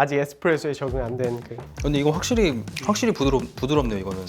아직 에스프레소에 적응 안 된 그. 근데 이거 확실히 부드럽네요 이거는.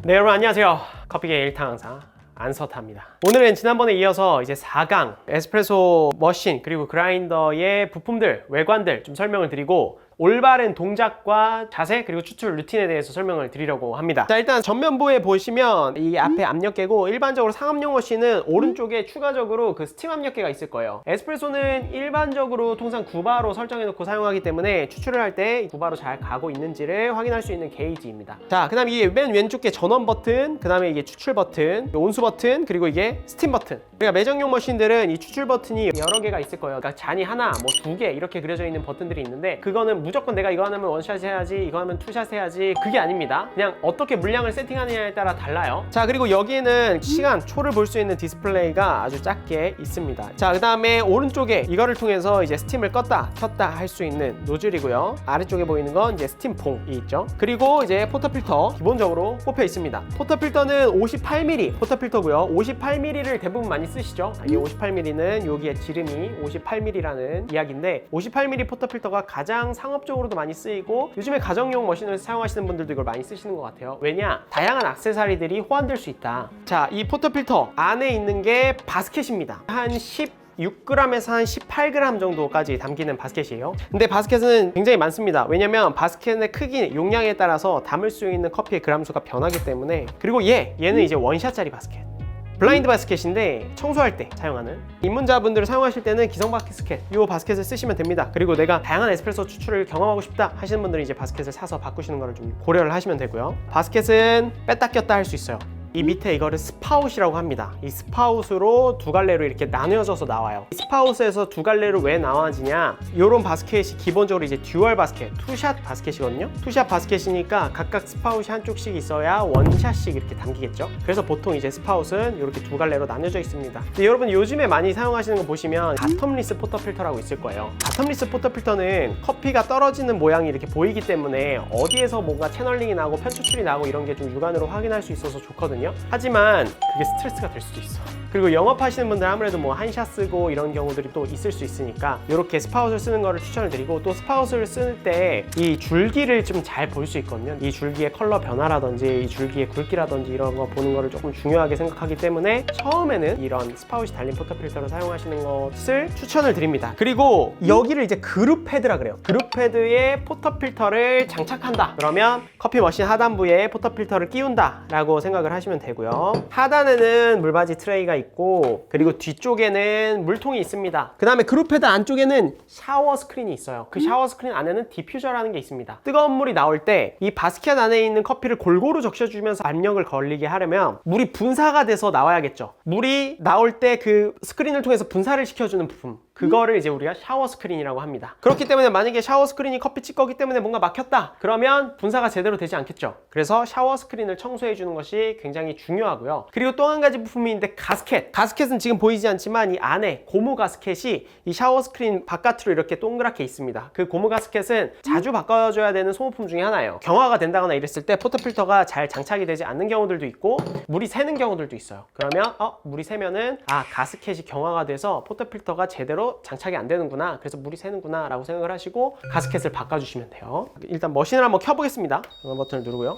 네, 여러분 안녕하세요. 커피계 1탕항사 안서타입니다. 오늘은 지난번에 이어서 이제 4강 에스프레소 머신 그리고 그라인더의 부품들, 외관들 좀 설명을 드리고 올바른 동작과 자세 그리고 추출 루틴에 대해서 설명을 드리려고 합니다. 자, 일단 전면부에 보시면 이 앞에 압력계고 일반적으로 상압용 머신은 오른쪽에 추가적으로 그 스팀 압력계가 있을 거예요. 에스프레소는 일반적으로 통상 9바로 설정해 놓고 사용하기 때문에 추출을 할 때 9바로 잘 가고 있는지를 확인할 수 있는 게이지입니다. 자, 그 다음에 이게 맨 왼쪽 게 전원 버튼, 그 다음에 이게 추출 버튼, 온수 버튼, 그리고 이게 스팀 버튼. 그러니까 매정용 머신들은 이 추출 버튼이 여러 개가 있을 거예요. 그러니까 잔이 하나, 뭐 2개 이렇게 그려져 있는 버튼들이 있는데 그거는 무조건 내가 이거 하면 원샷 해야지, 이거 하면 투샷 해야지, 그게 아닙니다. 그냥 어떻게 물량을 세팅하느냐에 따라 달라요. 자, 그리고 여기는 시간, 초를 볼 수 있는 디스플레이가 아주 작게 있습니다. 자, 그 다음에 오른쪽에 이거를 통해서 이제 스팀을 껐다 켰다 할 수 있는 노즐이고요. 아래쪽에 보이는 건 이제 스팀봉이 있죠. 그리고 이제 포터필터 기본적으로 꼽혀 있습니다. 포터필터는 58mm 포터필터고요. 58mm를 대부분 많이 쓰시죠. 이 58mm는 여기에 지름이 58mm라는 이야기인데 58mm 포터필터가 가장 상업적으로도 많이 쓰이고 요즘에 가정용 머신을 사용하시는 분들도 이걸 많이 쓰시는 것 같아요. 왜냐? 다양한 액세서리들이 호환될 수 있다. 자, 이 포터필터 안에 있는 게 바스켓입니다. 한 6g에서 한 18g 정도까지 담기는 바스켓이에요. 근데 바스켓은 굉장히 많습니다. 왜냐면 바스켓의 크기, 용량에 따라서 담을 수 있는 커피의 그람수가 변하기 때문에. 그리고 얘는 이제 원샷짜리 바스켓. 블라인드 바스켓인데 청소할 때 사용하는, 입문자분들을 사용하실 때는 기성 바스켓, 이 바스켓을 쓰시면 됩니다. 그리고 내가 다양한 에스프레소 추출을 경험하고 싶다 하시는 분들은 이제 바스켓을 사서 바꾸시는 거를 좀 고려를 하시면 되고요. 바스켓은 뺐다 꼈다 할 수 있어요. 이 밑에 이거를 스파웃이라고 합니다. 이 스파웃으로 두 갈래로 이렇게 나뉘어져서 나와요. 이 스파웃에서 두 갈래로 왜 나와지냐, 이런 바스켓이 기본적으로 이제 듀얼 바스켓, 투샷 바스켓이거든요. 투샷 바스켓이니까 각각 스파웃이 한쪽씩 있어야 원샷씩 이렇게 담기겠죠. 그래서 보통 이제 스파웃은 이렇게 두 갈래로 나뉘어져 있습니다. 근데 여러분 요즘에 많이 사용하시는 거 보시면 바텀리스 포터필터라고 있을 거예요. 바텀리스 포터필터는 커피가 떨어지는 모양이 이렇게 보이기 때문에 어디에서 뭔가 채널링이 나고 편추출이 나고 이런 게 좀 육안으로 확인할 수 있어서 좋거든요. 하지만 그게 스트레스가 될 수도 있어. 그리고 영업하시는 분들 아무래도 뭐 한샷 쓰고 이런 경우들이 또 있을 수 있으니까 이렇게 스파웃을 쓰는 거를 추천을 드리고, 또 스파웃을 쓸 때 이 줄기를 좀 잘 볼 수 있거든요. 이 줄기의 컬러 변화라든지 이 줄기의 굵기라든지 이런 거 보는 거를 조금 중요하게 생각하기 때문에 처음에는 이런 스파웃이 달린 포터필터를 사용하시는 것을 추천을 드립니다. 그리고 여기를 이제 그룹 헤드라 그래요. 그룹 헤드에 포터필터를 장착한다 그러면 커피 머신 하단부에 포터필터를 끼운다 라고 생각을 하시면 되고요. 하단에는 물받이 트레이가 있고, 그리고 뒤쪽에는 물통이 있습니다. 그 다음에 그룹 헤드 안쪽에는 샤워 스크린이 있어요. 그 샤워 스크린 안에는 디퓨저라는 게 있습니다. 뜨거운 물이 나올 때 이 바스켓 안에 있는 커피를 골고루 적셔주면서 압력을 걸리게 하려면 물이 분사가 돼서 나와야겠죠. 물이 나올 때 그 스크린을 통해서 분사를 시켜주는 부품, 그거를 이제 우리가 샤워 스크린이라고 합니다. 그렇기 때문에 만약에 샤워 스크린이 커피집 거기 때문에 뭔가 막혔다 그러면 분사가 제대로 되지 않겠죠. 그래서 샤워 스크린을 청소해 주는 것이 굉장히 중요하고요. 그리고 또 한 가지 부품이 있는데 가스켓은 지금 보이지 않지만 이 안에 고무 가스켓이 이 샤워 스크린 바깥으로 이렇게 동그랗게 있습니다. 그 고무 가스켓은 자주 바꿔줘야 되는 소모품 중에 하나예요. 경화가 된다거나 이랬을 때 포터필터가 잘 장착이 되지 않는 경우들도 있고 물이 새는 경우들도 있어요. 그러면 물이 새면은 가스켓이 경화가 돼서 포터필터가 제대로 장착이 안 되는구나, 그래서 물이 새는구나 라고 생각을 하시고 가스켓을 바꿔주시면 돼요. 일단 머신을 한번 켜보겠습니다. 버튼을 누르고요.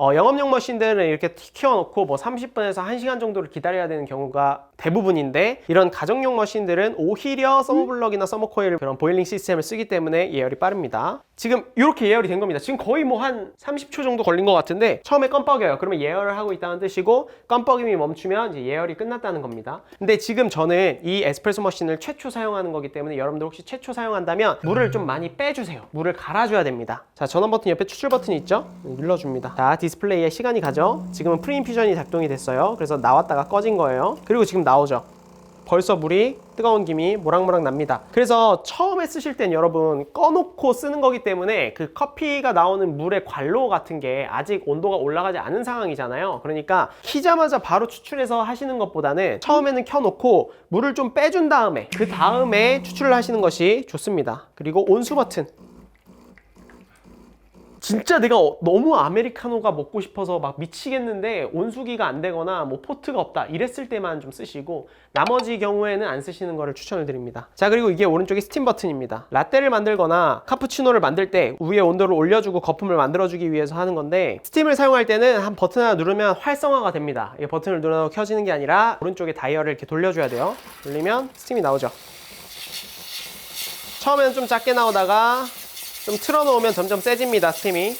영업용 머신들은 이렇게 키워놓고 뭐 30분에서 1시간 정도를 기다려야 되는 경우가 대부분인데, 이런 가정용 머신들은 오히려 서머블럭이나 서머코일 그런 보일링 시스템을 쓰기 때문에 예열이 빠릅니다. 지금 이렇게 예열이 된 겁니다. 지금 거의 뭐 한 30초 정도 걸린 것 같은데 처음에 껌뻑여요. 그러면 예열을 하고 있다는 뜻이고, 껌뻑임이 멈추면 이제 예열이 끝났다는 겁니다. 근데 지금 저는 이 에스프레소 머신을 최초 사용하는 거기 때문에 여러분들 혹시 최초 사용한다면 물을 좀 많이 빼주세요. 물을 갈아줘야 됩니다. 자, 전원 버튼 옆에 추출 버튼이 있죠? 눌러줍니다. 자, 디스플레이에 시간이 가죠. 지금은 프리인퓨전이 작동이 됐어요. 그래서 나왔다가 꺼진 거예요. 그리고 지금 나오죠. 벌써 물이 뜨거운 김이 모락모락 납니다. 그래서 처음에 쓰실 땐 여러분 꺼놓고 쓰는 거기 때문에 그 커피가 나오는 물의 관로 같은 게 아직 온도가 올라가지 않은 상황이잖아요. 그러니까 키자마자 바로 추출해서 하시는 것보다는 처음에는 켜놓고 물을 좀 빼준 다음에 그 다음에 추출을 하시는 것이 좋습니다. 그리고 온수 버튼, 진짜 내가 너무 아메리카노가 먹고 싶어서 막 미치겠는데 온수기가 안 되거나 뭐 포트가 없다 이랬을 때만 좀 쓰시고 나머지 경우에는 안 쓰시는 거를 추천을 드립니다. 자, 그리고 이게 오른쪽에 스팀 버튼입니다. 라떼를 만들거나 카푸치노를 만들 때 위에 온도를 올려주고 거품을 만들어주기 위해서 하는 건데, 스팀을 사용할 때는 한 버튼 하나 누르면 활성화가 됩니다. 이 버튼을 눌러서 켜지는 게 아니라 오른쪽에 다이얼을 이렇게 돌려줘야 돼요. 돌리면 스팀이 나오죠. 처음에는 좀 작게 나오다가 좀 틀어놓으면 점점 세집니다, 스팀이.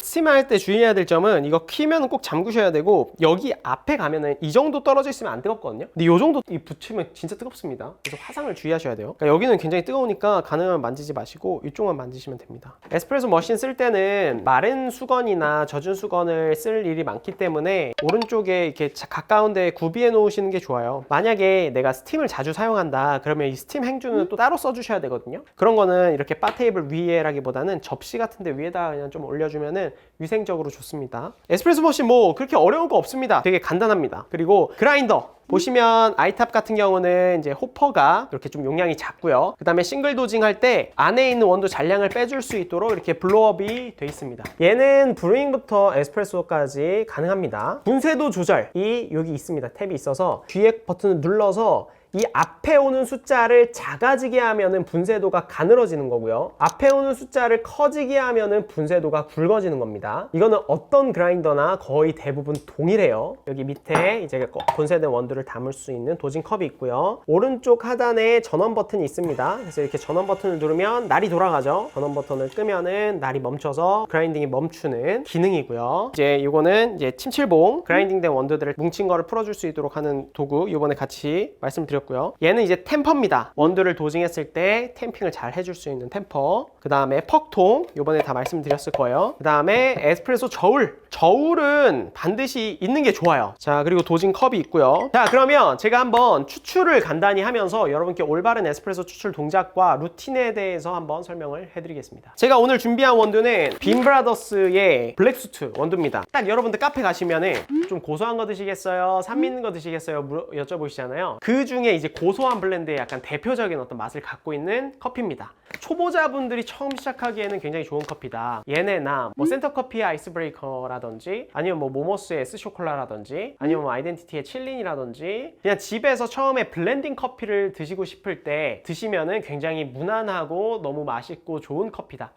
스팀할 때 주의해야 될 점은 이거 키면 꼭 잠그셔야 되고, 여기 앞에 가면은 이 정도 떨어져 있으면 안 뜨겁거든요. 근데 이 정도 붙이면 진짜 뜨겁습니다. 그래서 화상을 주의하셔야 돼요. 그러니까 여기는 굉장히 뜨거우니까 가능하면 만지지 마시고 이쪽만 만지시면 됩니다. 에스프레소 머신 쓸 때는 마른 수건이나 젖은 수건을 쓸 일이 많기 때문에 오른쪽에 이렇게 가까운 데에 구비해 놓으시는 게 좋아요. 만약에 내가 스팀을 자주 사용한다 그러면 이 스팀 행주는 또 따로 써주셔야 되거든요. 그런 거는 이렇게 바 테이블 위에라기보다는 접시 같은 데 위에다가 그냥 좀 올려주면은 위생적으로 좋습니다. 에스프레소 머신 뭐 그렇게 어려운 거 없습니다. 되게 간단합니다. 그리고 그라인더 보시면 아이탑 같은 경우는 이제 호퍼가 이렇게 좀 용량이 작고요. 그 다음에 싱글 도징 할 때 안에 있는 원두 잔량을 빼줄 수 있도록 이렇게 블로업이 돼 있습니다. 얘는 브루잉부터 에스프레소까지 가능합니다. 분쇄도 조절이 여기 있습니다. 탭이 있어서 뒤에 버튼을 눌러서 이 앞에 오는 숫자를 작아지게 하면은 분쇄도가 가늘어지는 거고요. 앞에 오는 숫자를 커지게 하면은 분쇄도가 굵어지는 겁니다. 이거는 어떤 그라인더나 거의 대부분 동일해요. 여기 밑에 이제 분쇄된 원두를 담을 수 있는 도징 컵이 있고요. 오른쪽 하단에 전원 버튼이 있습니다. 그래서 이렇게 전원 버튼을 누르면 날이 돌아가죠. 전원 버튼을 끄면은 날이 멈춰서 그라인딩이 멈추는 기능이고요. 이제 이거는 이제 침칠봉, 그라인딩된 원두들을 뭉친 거를 풀어줄 수 있도록 하는 도구, 이번에 같이 말씀드렸고요. 얘는 이제 템퍼입니다. 원두를 도징했을 때 템핑을 잘 해줄 수 있는 템퍼. 그 다음에 퍽통, 요번에 다 말씀드렸을 거예요. 그 다음에 에스프레소 저울. 저울은 반드시 있는 게 좋아요. 자, 그리고 도징 컵이 있고요. 자, 그러면 제가 한번 추출을 간단히 하면서 여러분께 올바른 에스프레소 추출 동작과 루틴에 대해서 한번 설명을 해드리겠습니다. 제가 오늘 준비한 원두는 빈브라더스의 블랙수트 원두입니다. 딱 여러분들 카페 가시면은 좀 고소한 거 드시겠어요? 산미 있는 거 드시겠어요? 여쭤보시잖아요. 그 중에 이제 고소한 블렌드의 약간 대표적인 어떤 맛을 갖고 있는 커피입니다. 초보자분들이 처음 시작하기에는 굉장히 좋은 커피다. 얘네나 뭐 센터커피의 아이스브레이커라든지 아니면 뭐 모모스의 에스쇼콜라라든지 아니면 뭐 아이덴티티의 칠린이라든지, 그냥 집에서 처음에 블렌딩 커피를 드시고 싶을 때 드시면은 굉장히 무난하고 너무 맛있고 좋은 커피다.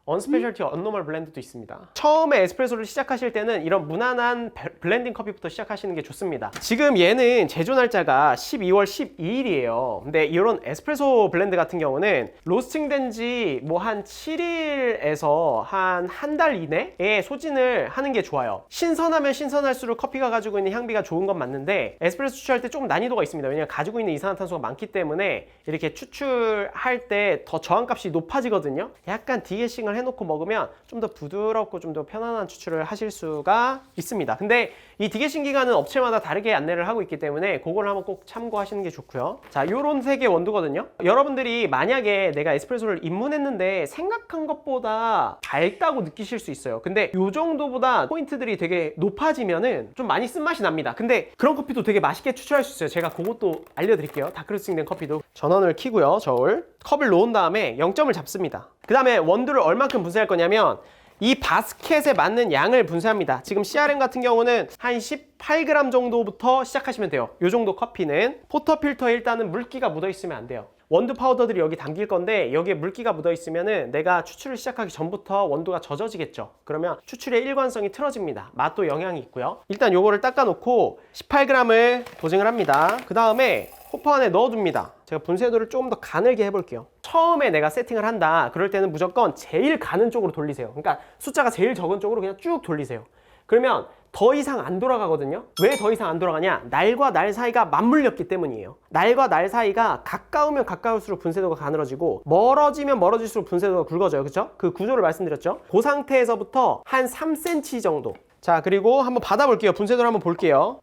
언스페셜티 언노멀 블렌드도 있습니다. 처음에 에스프레소를 시작하실 때는 이런 무난한 블렌딩 커피부터 시작하시는 게 좋습니다. 지금 얘는 제조 날짜가 12월 12일이에요. 근데 이런 에스프레소 블렌드 같은 경우는 로스팅 된 지 뭐 한 7일에서 한 달 이내에 소진을 하는 게 좋아요. 신선하면 신선할수록 커피가 가지고 있는 향비가 좋은 건 맞는데, 에스프레소 추출할 때 조금 난이도가 있습니다. 왜냐면 가지고 있는 이산화탄소가 많기 때문에 이렇게 추출할 때 더 저항값이 높아지거든요. 약간 디게싱을 해놓고 먹으면 좀 더 부드럽고 좀 더 편안한 추출을 하실 수가 있습니다. 근데 이 디게싱 기간은 업체마다 다르게 안내를 하고 있기 때문에 그걸 한번 꼭 참고하시는 게 좋고요. 자, 요런 세 개 원두거든요. 여러분들이 만약에 내가 에스프레소를 입문했는데 생각한 것보다 밝다고 느끼실 수 있어요. 근데 요 정도보다 포인트들이 되게 높아지면은 좀 많이 쓴맛이 납니다. 근데 그런 커피도 되게 맛있게 추출할 수 있어요. 제가 그것도 알려드릴게요. 다크로스팅 된 커피도. 전원을 켜고요. 저울. 컵을 놓은 다음에 0점을 잡습니다. 그 다음에 원두를 얼만큼 분쇄할 거냐면 이 바스켓에 맞는 양을 분쇄합니다. 지금 CRM 같은 경우는 한 18g 정도부터 시작하시면 돼요. 이 정도 커피는. 포터 필터에 일단은 물기가 묻어 있으면 안 돼요. 원두 파우더들이 여기 담길 건데 여기에 물기가 묻어 있으면은 내가 추출을 시작하기 전부터 원두가 젖어지겠죠. 그러면 추출의 일관성이 틀어집니다. 맛도 영향이 있고요. 일단 요거를 닦아 놓고 18g을 도징을 합니다. 그 다음에 호퍼 안에 넣어둡니다. 제가 분쇄도를 조금 더 가늘게 해볼게요. 처음에 내가 세팅을 한다 그럴 때는 무조건 제일 가는 쪽으로 돌리세요. 그러니까 숫자가 제일 적은 쪽으로 그냥 쭉 돌리세요. 그러면 더 이상 안 돌아가거든요. 왜 더 이상 안 돌아가냐? 날과 날 사이가 맞물렸기 때문이에요. 날과 날 사이가 가까우면 가까울수록 분쇄도가 가늘어지고 멀어지면 멀어질수록 분쇄도가 굵어져요. 그렇죠? 그 구조를 말씀드렸죠. 그 상태에서부터 한 3cm 정도. 자, 그리고 한번 받아볼게요. 분쇄도를 한번 볼게요.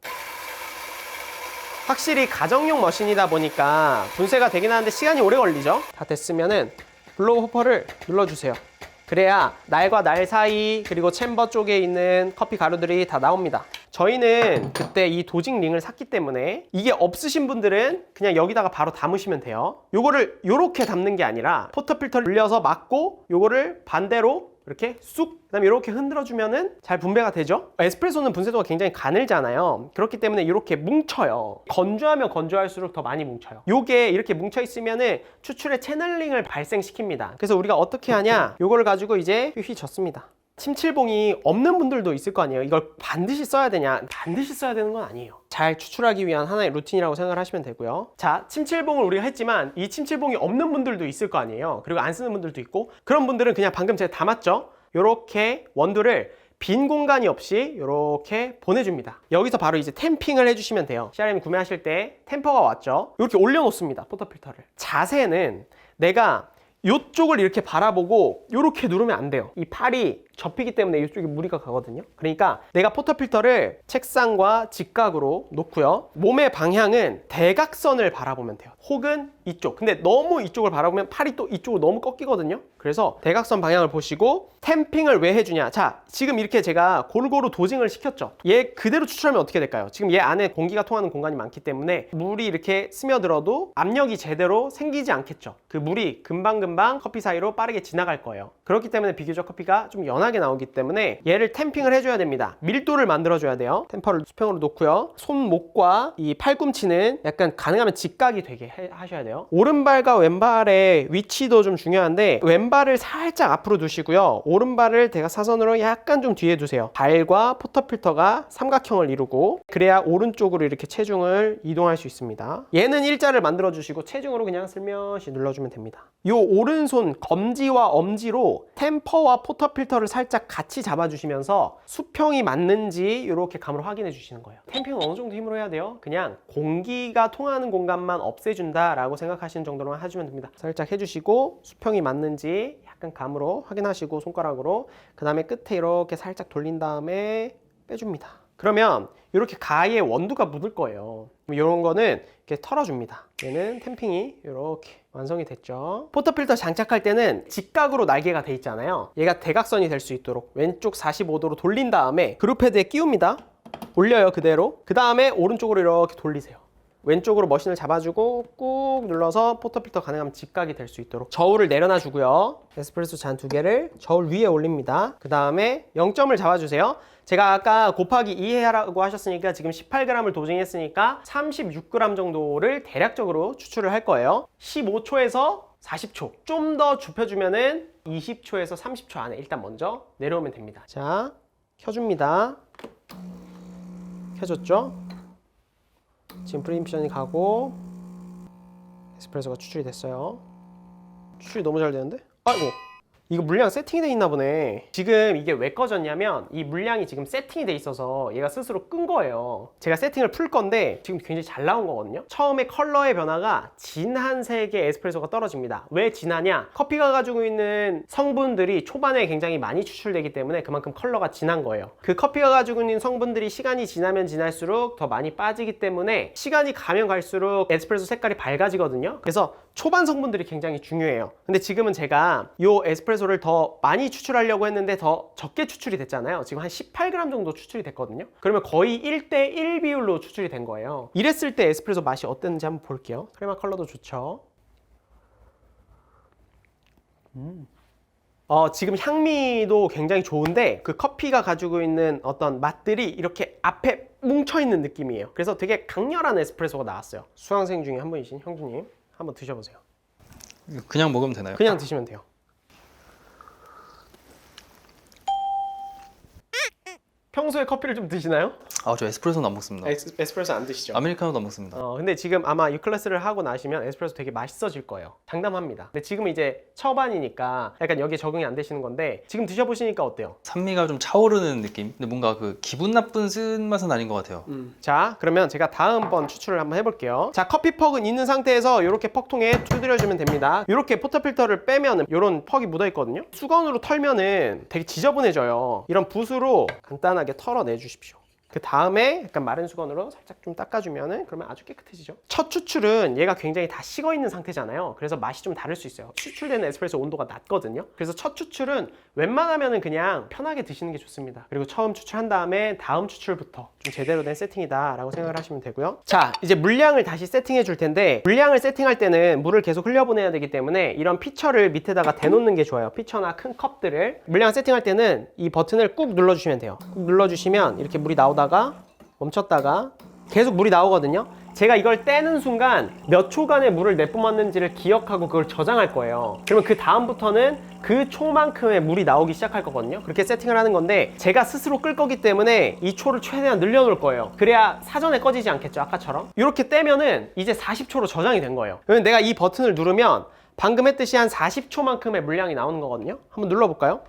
확실히 가정용 머신이다 보니까 분쇄가 되긴 하는데 시간이 오래 걸리죠. 다 됐으면은 블로우 호퍼를 눌러주세요. 그래야 날과 날 사이 그리고 챔버 쪽에 있는 커피 가루들이 다 나옵니다. 저희는 그때 이 도징 링을 샀기 때문에 이게 없으신 분들은 그냥 여기다가 바로 담으시면 돼요. 요거를 요렇게 담는 게 아니라 포터 필터를 돌려서 막고 요거를 반대로 이렇게 쑥 그다음에 이렇게 흔들어주면은 잘 분배가 되죠. 에스프레소는 분쇄도가 굉장히 가늘잖아요. 그렇기 때문에 이렇게 뭉쳐요. 건조하면 건조할수록 더 많이 뭉쳐요. 요게 이렇게 뭉쳐 있으면은 추출의 채널링을 발생시킵니다. 그래서 우리가 어떻게 하냐, 요거를 가지고 이제 휘휘 젓습니다. 침칠봉이 없는 분들도 있을 거 아니에요. 이걸 반드시 써야 되냐? 반드시 써야 되는 건 아니에요. 잘 추출하기 위한 하나의 루틴이라고 생각을 하시면 되고요. 자, 침칠봉을 우리가 했지만 이 침칠봉이 없는 분들도 있을 거 아니에요. 그리고 안 쓰는 분들도 있고, 그런 분들은 그냥 방금 제가 담았죠? 요렇게 원두를 빈 공간이 없이 이렇게 보내줍니다. 여기서 바로 이제 템핑을 해주시면 돼요. CRM 구매하실 때 템퍼가 왔죠? 이렇게 올려놓습니다. 포터필터를. 자세는 내가 이쪽을 이렇게 바라보고 이렇게 누르면 안 돼요. 이 팔이 접히기 때문에 이쪽에 무리가 가거든요. 그러니까 내가 포터필터를 책상과 직각으로 놓고요. 몸의 방향은 대각선을 바라보면 돼요. 혹은 이쪽. 근데 너무 이쪽을 바라보면 팔이 또 이쪽으로 너무 꺾이거든요. 그래서 대각선 방향을 보시고 템핑을 왜 해주냐. 자, 지금 이렇게 제가 골고루 도징을 시켰죠. 얘 그대로 추출하면 어떻게 될까요? 지금 얘 안에 공기가 통하는 공간이 많기 때문에 물이 이렇게 스며들어도 압력이 제대로 생기지 않겠죠. 그 물이 금방금방 커피 사이로 빠르게 지나갈 거예요. 그렇기 때문에 비교적 커피가 좀 연하게 나오기 때문에 얘를 템핑을 해줘야 됩니다. 밀도를 만들어줘야 돼요. 템퍼를 수평으로 놓고요. 손목과 이 팔꿈치는 약간 가능하면 직각이 되게 하셔야 돼요. 오른발과 왼발의 위치도 좀 중요한데 왼발을 살짝 앞으로 두시고요. 오른발을 대각사선으로 약간 좀 뒤에 두세요. 발과 포터필터가 삼각형을 이루고, 그래야 오른쪽으로 이렇게 체중을 이동할 수 있습니다. 얘는 일자를 만들어 주시고 체중으로 그냥 슬며시 눌러주면 됩니다. 이 오른손 검지와 엄지로 템퍼와 포터필터를 살짝 같이 잡아주시면서 수평이 맞는지 이렇게 감으로 확인해 주시는 거예요. 템핑은 어느 정도 힘으로 해야 돼요? 그냥 공기가 통하는 공간만 없애준다 라고 생각하시는 정도로만 해주면 됩니다. 살짝 해주시고 수평이 맞는지 약간 감으로 확인하시고 손가락으로, 그 다음에 끝에 이렇게 살짝 돌린 다음에 빼줍니다. 그러면 이렇게 가에 원두가 묻을 거예요. 이런 거는 이렇게 털어줍니다. 얘는 템핑이 이렇게 완성이 됐죠. 포터필터 장착할 때는 직각으로 날개가 돼 있잖아요. 얘가 대각선이 될 수 있도록 왼쪽 45도로 돌린 다음에 그룹헤드에 끼웁니다. 올려요, 그대로. 그 다음에 오른쪽으로 이렇게 돌리세요. 왼쪽으로 머신을 잡아주고 꾹 눌러서 포터필터 가능하면 직각이 될 수 있도록 저울을 내려놔 주고요. 에스프레소 잔 2개를 저울 위에 올립니다. 그 다음에 0점을 잡아주세요. 제가 아까 곱하기 2 하라고 하셨으니까 지금 18g을 도징했으니까 36g 정도를 대략적으로 추출을 할 거예요. 15초에서 40초. 좀 더 좁혀주면은 20초에서 30초 안에 일단 먼저 내려오면 됩니다. 자, 켜줍니다. 켜졌죠? 지금 프리미션이 가고 에스프레소가 추출이 됐어요. 추출이 너무 잘 되는데? 아이고, 이거 물량 세팅이 돼 있나 보네. 지금 이게 왜 꺼졌냐면 이 물량이 지금 세팅이 돼 있어서 얘가 스스로 끈 거예요. 제가 세팅을 풀 건데 지금 굉장히 잘 나온 거거든요. 처음에 컬러의 변화가 진한 색의 에스프레소가 떨어집니다. 왜 진하냐? 커피가 가지고 있는 성분들이 초반에 굉장히 많이 추출되기 때문에 그만큼 컬러가 진한 거예요. 그 커피가 가지고 있는 성분들이 시간이 지나면 지날수록 더 많이 빠지기 때문에 시간이 가면 갈수록 에스프레소 색깔이 밝아지거든요. 그래서 초반 성분들이 굉장히 중요해요. 근데 지금은 제가 이 에스프레소를 더 많이 추출하려고 했는데 더 적게 추출이 됐잖아요. 지금 한 18g 정도 추출이 됐거든요. 그러면 거의 1대1 비율로 추출이 된 거예요. 이랬을 때 에스프레소 맛이 어땠는지 한번 볼게요. 크레마 컬러도 좋죠. 지금 향미도 굉장히 좋은데 그 커피가 가지고 있는 어떤 맛들이 이렇게 앞에 뭉쳐있는 느낌이에요. 그래서 되게 강렬한 에스프레소가 나왔어요. 수강생 중에 한 분이신 형주님, 한번 드셔보세요. 그냥 먹으면 되나요? 그냥 드시면 돼요. 평소에 커피를 좀 드시나요? 아, 저 에스프레소는 안 먹습니다. 에스프레소 안 드시죠? 아메리카노도 안 먹습니다. 근데 지금 아마 이 클래스를 하고 나시면 에스프레소 되게 맛있어질 거예요. 장담합니다. 근데 지금 이제 초반이니까 약간 여기에 적응이 안 되시는 건데 지금 드셔보시니까 어때요? 산미가 좀 차오르는 느낌? 근데 뭔가 그 기분 나쁜 쓴맛은 아닌 것 같아요. 자, 그러면 제가 다음번 추출을 한번 해볼게요. 자, 커피 퍽은 있는 상태에서 이렇게 퍽통에 두드려주면 됩니다. 이렇게 포터필터를 빼면 이런 퍽이 묻어있거든요. 수건으로 털면은 되게 지저분해져요. 이런 붓으로 간단하게 털어내 주십시오. 그 다음에 약간 마른 수건으로 살짝 좀 닦아주면은 그러면 아주 깨끗해지죠. 첫 추출은 얘가 굉장히 다 식어 있는 상태잖아요. 그래서 맛이 좀 다를 수 있어요. 추출되는 에스프레소 온도가 낮거든요. 그래서 첫 추출은 웬만하면은 그냥 편하게 드시는 게 좋습니다. 그리고 처음 추출한 다음에 다음 추출부터 좀 제대로 된 세팅이다 라고 생각을 하시면 되고요. 자, 이제 물량을 다시 세팅해 줄 텐데, 물량을 세팅할 때는 물을 계속 흘려보내야 되기 때문에 이런 피처를 밑에다가 대놓는 게 좋아요. 피처나 큰 컵들을. 물량 세팅할 때는 이 버튼을 꾹 눌러주시면 돼요. 꾹 눌러주시면 이렇게 물이 나오다가 멈췄다가 계속 물이 나오거든요. 제가 이걸 떼는 순간 몇 초간의 물을 내뿜었는지를 기억하고 그걸 저장할 거예요. 그러면 그 다음부터는 그 초만큼의 물이 나오기 시작할 거거든요. 그렇게 세팅을 하는 건데, 제가 스스로 끌 거기 때문에 이 초를 최대한 늘려놓을 거예요. 그래야 사전에 꺼지지 않겠죠, 아까처럼. 이렇게 떼면은 이제 40초로 저장이 된 거예요. 그러면 내가 이 버튼을 누르면 방금 했듯이 한 40초만큼의 물량이 나오는 거거든요. 한번 눌러볼까요?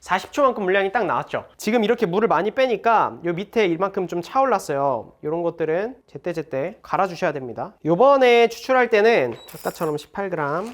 40초만큼 물량이 딱 나왔죠. 지금 이렇게 물을 많이 빼니까 요 밑에 이만큼 좀 차올랐어요. 이런 것들은 제때제때 갈아주셔야 됩니다. 요번에 추출할 때는 아까처럼 18g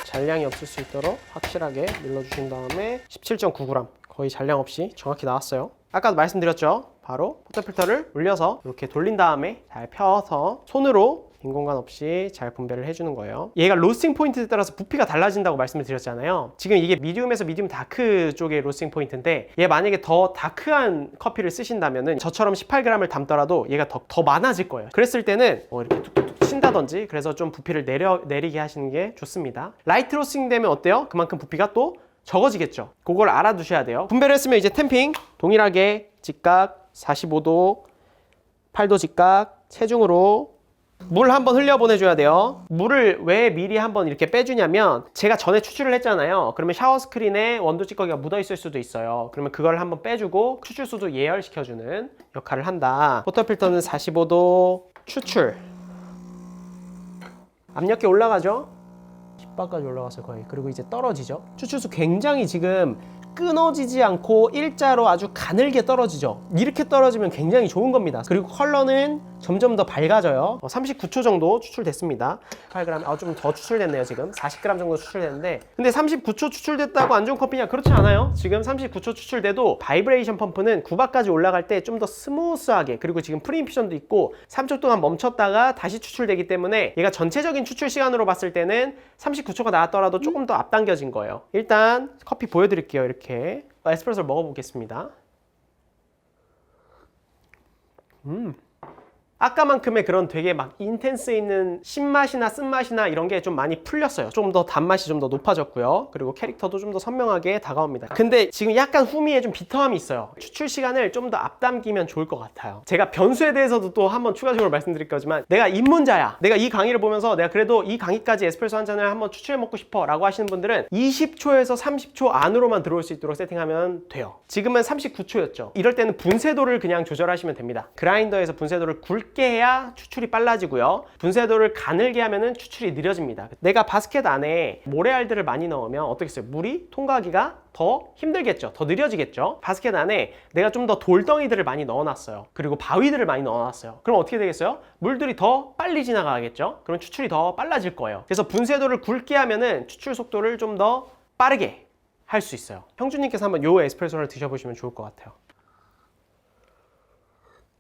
잔량이 없을 수 있도록 확실하게 눌러주신 다음에 17.9g 거의 잔량 없이 정확히 나왔어요. 아까도 말씀드렸죠. 바로 포터필터를 올려서 이렇게 돌린 다음에 잘 펴서 손으로 빈 공간 없이 잘 분배를 해주는 거예요. 얘가 로스팅 포인트에 따라서 부피가 달라진다고 말씀을 드렸잖아요. 지금 이게 미디움에서 미디움 다크 쪽의 로스팅 포인트인데, 얘 만약에 더 다크한 커피를 쓰신다면은 저처럼 18g을 담더라도 얘가 더 많아질 거예요. 그랬을 때는 이렇게 툭툭툭 친다든지, 그래서 좀 부피를 내리게 하시는 게 좋습니다. 라이트 로스팅 되면 어때요? 그만큼 부피가 또 적어지겠죠. 그걸 알아두셔야 돼요. 분배를 했으면 이제 템핑 동일하게 직각 45도 8도 직각 체중으로 물 한번 흘려 보내줘야 돼요. 물을 왜 미리 한번 이렇게 빼주냐면, 제가 전에 추출을 했잖아요. 그러면 샤워 스크린에 원두 찌꺼기가 묻어 있을 수도 있어요. 그러면 그걸 한번 빼주고 추출수도 예열시켜주는 역할을 한다. 포터필터는 45도 추출. 압력계 올라가죠? 10바까지 올라갔어요, 거의. 그리고 이제 떨어지죠. 추출수 굉장히 지금 끊어지지 않고 일자로 아주 가늘게 떨어지죠. 이렇게 떨어지면 굉장히 좋은 겁니다. 그리고 컬러는 점점 더 밝아져요. 39초 정도 추출됐습니다. 8g, 좀 더 추출됐네요. 지금 40g 정도 추출됐는데, 근데 39초 추출됐다고 안 좋은 커피냐? 그렇지 않아요. 지금 39초 추출돼도 바이브레이션 펌프는 9바까지 올라갈 때 좀 더 스무스하게, 그리고 지금 프리인퓨전도 있고 3초 동안 멈췄다가 다시 추출되기 때문에 얘가 전체적인 추출 시간으로 봤을 때는 39초가 나왔더라도 조금 더 앞당겨진 거예요. 일단 커피 보여드릴게요. 이렇게 에스프레소를 먹어보겠습니다. 아까만큼의 그런 되게 막 인텐스 있는 신맛이나 쓴맛이나 이런 게 좀 많이 풀렸어요. 좀 더 단맛이 좀 더 높아졌고요. 그리고 캐릭터도 좀 더 선명하게 다가옵니다. 근데 지금 약간 후미에 좀 비터함이 있어요. 추출 시간을 좀 더 앞당기면 좋을 것 같아요. 제가 변수에 대해서도 또 한번 추가적으로 말씀드릴 거지만, 내가 입문자야, 내가 이 강의를 보면서 내가 그래도 이 강의까지 에스프레소 한 잔을 한번 추출해 먹고 싶어 라고 하시는 분들은 20초에서 30초 안으로만 들어올 수 있도록 세팅하면 돼요. 지금은 39초였죠. 이럴 때는 분쇄도를 그냥 조절하시면 됩니다. 그라인더에서 분쇄도를 굵게 해야 추출이 빨라지고요. 분쇄도를 가늘게 하면은 추출이 느려집니다. 내가 바스켓 안에 모래알들을 많이 넣으면 어떻겠어요? 물이 통과하기가 더 힘들겠죠. 더 느려지겠죠. 바스켓 안에 내가 좀 더 돌덩이들을 많이 넣어놨어요. 그리고 바위들을 많이 넣어놨어요. 그럼 어떻게 되겠어요? 물들이 더 빨리 지나가겠죠. 그럼 추출이 더 빨라질 거예요. 그래서 분쇄도를 굵게 하면은 추출 속도를 좀 더 빠르게 할 수 있어요. 형주님께서 한번 요 에스프레소를 드셔보시면 좋을 것 같아요.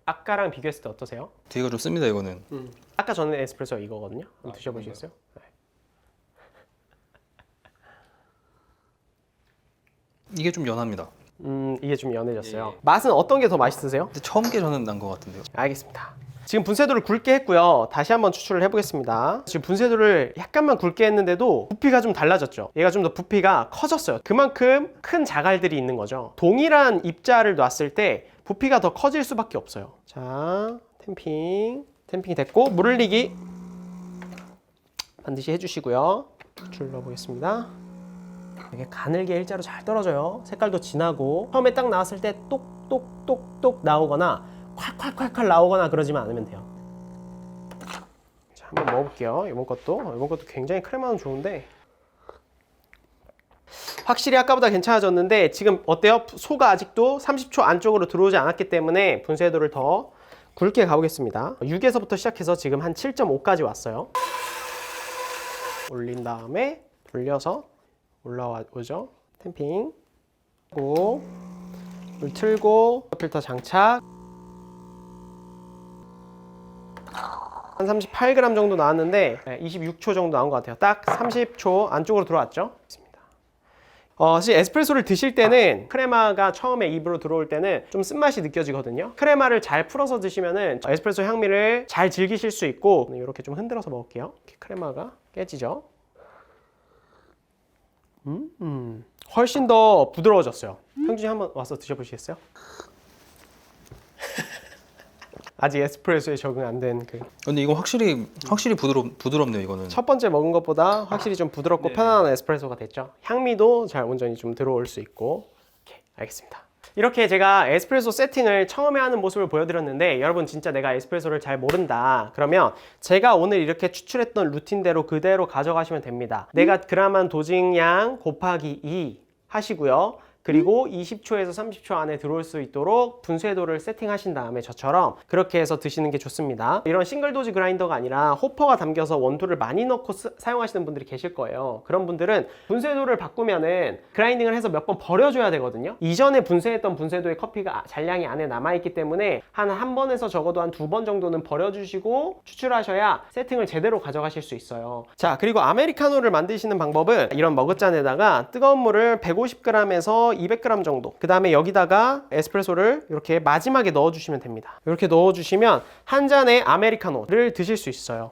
아까랑 비교했을 때 어떠세요? 뒤가 좀 씁니다, 이거는. 아까 전에 에스프레소 이거거든요. 한번 드셔보시겠어요? 네. 이게 좀 연합니다. 이게 좀 연해졌어요. 예. 맛은 어떤 게 더 맛있으세요? 근데 처음 게 저는 난 것 같은데요. 알겠습니다. 지금 분쇄도를 굵게 했고요. 다시 한번 추출을 해보겠습니다. 지금 분쇄도를 약간만 굵게 했는데도 부피가 좀 달라졌죠. 얘가 좀 더 부피가 커졌어요. 그만큼 큰 자갈들이 있는 거죠. 동일한 입자를 놨을 때 부피가 더 커질 수밖에 없어요. 자, 템핑이 됐고, 물 흘리기 반드시 해주시고요. 추출 넣어보겠습니다. 이게 가늘게 일자로 잘 떨어져요. 색깔도 진하고, 처음에 딱 나왔을 때 똑똑똑똑 나오거나 콸콸콸콸 나오거나 그러지만 않으면 돼요. 자, 한번 먹어볼게요. 이번 것도 굉장히 크레마는 좋은데, 확실히 아까보다 괜찮아졌는데, 지금 어때요? 소가 아직도 30초 안쪽으로 들어오지 않았기 때문에 분쇄도를 더 굵게 가보겠습니다. 6에서부터 시작해서 지금 한 7.5까지 왔어요. 올린 다음에 돌려서 올라오죠. 탬핑 하고 물 틀고 필터 장착. 한 38g 정도 나왔는데 26초 정도 나온 것 같아요. 딱 30초 안쪽으로 들어왔죠. 사실 에스프레소를 드실 때는 크레마가 처음에 입으로 들어올 때는 좀 쓴맛이 느껴지거든요. 크레마를 잘 풀어서 드시면은 에스프레소 향미를 잘 즐기실 수 있고, 이렇게 좀 흔들어서 먹을게요. 이렇게 크레마가 깨지죠. 훨씬 더 부드러워졌어요. 형준이 한번 와서 드셔보시겠어요? 아직 에스프레소에 적응 안 된 그. 근데 이거 확실히 부드럽네요. 이거는. 첫 번째 먹은 것보다 확실히 좀 부드럽고 편안한 에스프레소가 됐죠. 향미도 잘 온전히 좀 들어올 수 있고. 오케이, 알겠습니다. 이렇게 제가 에스프레소 세팅을 처음에 하는 모습을 보여드렸는데, 여러분 진짜 내가 에스프레소를 잘 모른다 그러면 제가 오늘 이렇게 추출했던 루틴대로 그대로 가져가시면 됩니다. 내가 그람한 도징량 곱하기 2 하시고요. 그리고 20초에서 30초 안에 들어올 수 있도록 분쇄도를 세팅하신 다음에 저처럼 그렇게 해서 드시는 게 좋습니다. 이런 싱글 도즈 그라인더가 아니라 호퍼가 담겨서 원두를 많이 넣고 사용하시는 분들이 계실 거예요. 그런 분들은 분쇄도를 바꾸면은 그라인딩을 해서 몇 번 버려줘야 되거든요. 이전에 분쇄했던 분쇄도의 커피가 잔량이 안에 남아있기 때문에 한 번에서 적어도 한 2번 정도는 버려주시고 추출하셔야 세팅을 제대로 가져가실 수 있어요. 자, 그리고 아메리카노를 만드시는 방법은 이런 머그잔에다가 뜨거운 물을 150g에서 200g 정도, 그 다음에 여기다가 에스프레소를 이렇게 마지막에 넣어주시면 됩니다. 이렇게 넣어주시면 한 잔의 아메리카노를 드실 수 있어요.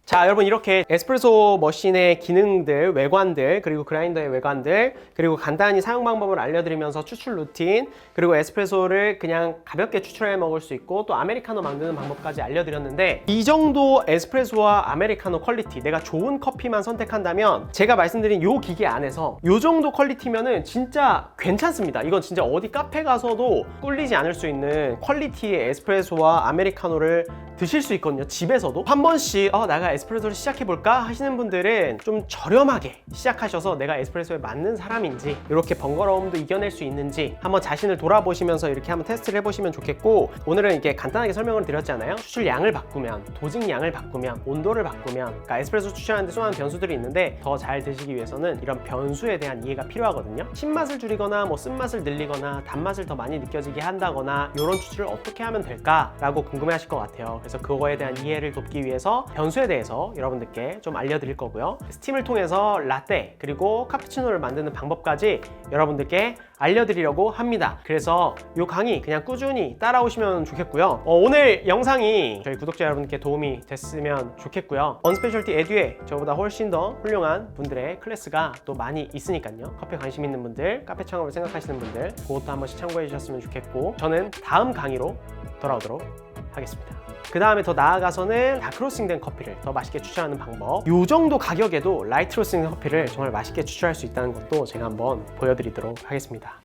자, 여러분 이렇게 에스프레소 머신의 기능들, 외관들, 그리고 그라인더의 외관들, 그리고 간단히 사용 방법을 알려드리면서 추출 루틴, 그리고 에스프레소를 그냥 가볍게 추출해 먹을 수 있고 또 아메리카노 만드는 방법까지 알려드렸는데, 이 정도 에스프레소와 아메리카노 퀄리티, 내가 좋은 커피만 선택한다면 제가 말씀드린 요 기계 안에서 요 정도 퀄리티면은 진짜 괜찮습니다. 이건 진짜 어디 카페 가서도 꿀리지 않을 수 있는 퀄리티의 에스프레소와 아메리카노를 드실 수 있거든요. 집에서도 한 번씩 내가 에스프레소를 시작해볼까 하시는 분들은 좀 저렴하게 시작하셔서 내가 에스프레소에 맞는 사람인지, 이렇게 번거로움도 이겨낼 수 있는지 한번 자신을 돌아보시면서 이렇게 한번 테스트를 해보시면 좋겠고, 오늘은 이렇게 간단하게 설명을 드렸잖아요. 추출량을 바꾸면, 도징량을 바꾸면, 온도를 바꾸면, 그러니까 에스프레소 추출하는데 수많은 변수들이 있는데 더 잘 드시기 위해서는 이런 변수에 대한 이해가 필요하거든요. 신맛을 줄이거나 뭐 쓴맛을 늘리거나 단맛을 더 많이 느껴지게 한다거나 이런 추출을 어떻게 하면 될까라고 궁금해 하실 것 같아요. 그래서 그거에 대한 이해를 돕기 위해서 변수에 대해서 여러분들께 좀 알려드릴 거고요. 스팀을 통해서 라떼 그리고 카푸치노를 만드는 방법까지 여러분들께 알려드리려고 합니다. 그래서 이 강의 그냥 꾸준히 따라오시면 좋겠고요. 오늘 영상이 저희 구독자 여러분께 도움이 됐으면 좋겠고요. 언스페셜티 에듀에 저보다 훨씬 더 훌륭한 분들의 클래스가 또 많이 있으니까요. 커피에 관심 있는 분들, 카페 창업을 생각하시는 분들, 그것도 한 번씩 참고해 주셨으면 좋겠고, 저는 다음 강의로 돌아오도록 하겠습니다. 그 다음에 더 나아가서는 다크 로스팅된 커피를 더 맛있게 추출하는 방법, 이 정도 가격에도 라이트 로스팅된 커피를 정말 맛있게 추출할 수 있다는 것도 제가 한번 보여드리도록 하겠습니다.